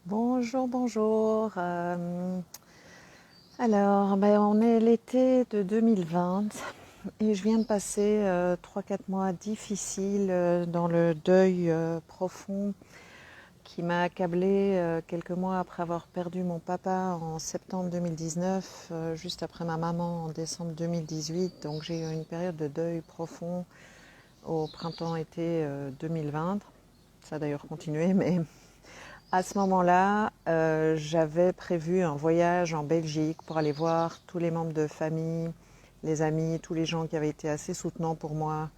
Bonjour, bonjour. On est l'été de 2020 et je viens de passer 3-4 mois difficiles dans le deuil profond qui m'a accablée quelques mois après avoir perdu mon papa en septembre 2019, juste après ma maman en décembre 2018. Donc j'ai eu une période de deuil profond au printemps-été 2020. Ça a d'ailleurs continué, mais à ce moment-là, j'avais prévu un voyage en Belgique pour aller voir tous les membres de famille, les amis, tous les gens qui avaient été assez soutenants pour moi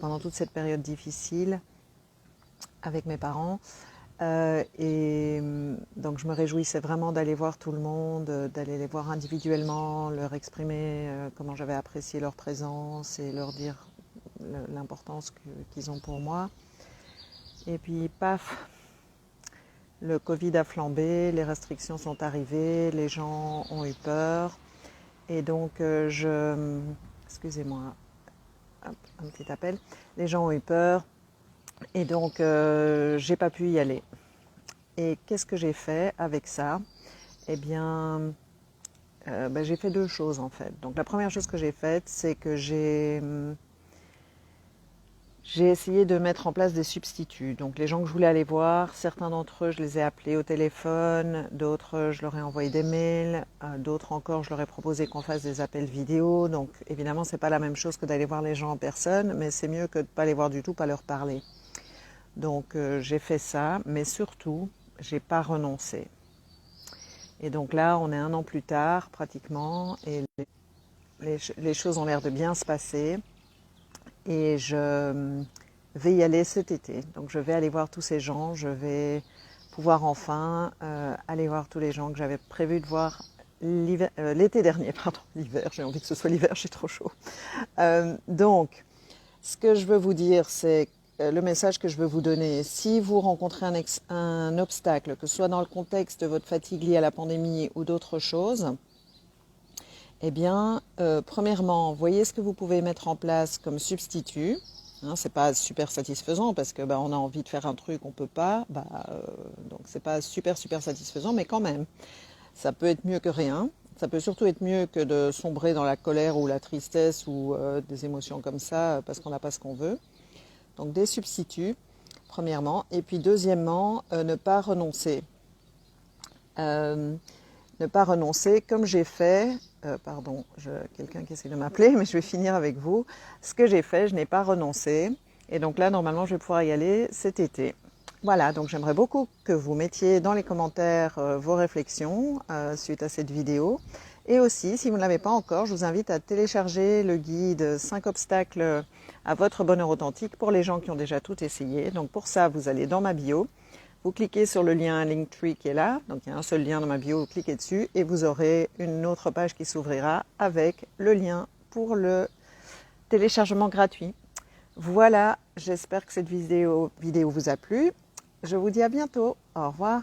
pendant toute cette période difficile avec mes parents. Donc je me réjouissais vraiment d'aller voir tout le monde, d'aller les voir individuellement, leur exprimer comment j'avais apprécié leur présence et leur dire l'importance qu'ils ont pour moi. Et puis paf, le Covid a flambé, les restrictions sont arrivées, les gens ont eu peur. Et donc, excusez-moi, un petit appel. Les gens ont eu peur et donc j'ai pas pu y aller. Et qu'est-ce que j'ai fait avec ça? Eh bien, j'ai fait deux choses en fait. Donc la première chose que j'ai faite, c'est que j'ai essayé de mettre en place des substituts. Donc les gens que je voulais aller voir, certains d'entre eux, je les ai appelés au téléphone, d'autres, je leur ai envoyé des mails, d'autres encore, je leur ai proposé qu'on fasse des appels vidéo. Donc évidemment, c'est pas la même chose que d'aller voir les gens en personne, mais c'est mieux que de pas les voir du tout, pas leur parler. Donc j'ai fait ça, mais surtout, j'ai pas renoncé. Et donc là, on est 1 an plus tard, pratiquement, et les choses ont l'air de bien se passer. Et je vais y aller cet été. Donc je vais aller voir tous ces gens, je vais pouvoir enfin aller voir tous les gens que j'avais prévu de voir l'été dernier, pardon, l'hiver, j'ai envie que ce soit l'hiver, j'ai trop chaud. Donc, ce que je veux vous dire, c'est le message que je veux vous donner. Si vous rencontrez un obstacle, que ce soit dans le contexte de votre fatigue liée à la pandémie ou d'autres choses, eh bien, premièrement, voyez ce que vous pouvez mettre en place comme substitut. Hein, c'est pas super satisfaisant parce que on a envie de faire un truc, on peut pas. Donc c'est pas super satisfaisant, mais quand même, ça peut être mieux que rien. Ça peut surtout être mieux que de sombrer dans la colère ou la tristesse ou des émotions comme ça parce qu'on n'a pas ce qu'on veut. Donc des substituts, premièrement. Et puis deuxièmement, ne pas renoncer. Ne pas renoncer, comme j'ai fait, quelqu'un qui essaie de m'appeler, mais je vais finir avec vous. Ce que j'ai fait, je n'ai pas renoncé. Et donc là, normalement, je vais pouvoir y aller cet été. Voilà, donc j'aimerais beaucoup que vous mettiez dans les commentaires vos réflexions suite à cette vidéo. Et aussi, si vous ne l'avez pas encore, je vous invite à télécharger le guide 5 obstacles à votre bonheur authentique pour les gens qui ont déjà tout essayé. Donc pour ça, vous allez dans ma bio. Vous cliquez sur le lien Linktree qui est là, donc il y a un seul lien dans ma bio, vous cliquez dessus et vous aurez une autre page qui s'ouvrira avec le lien pour le téléchargement gratuit. Voilà, j'espère que cette vidéo vous a plu. Je vous dis à bientôt. Au revoir.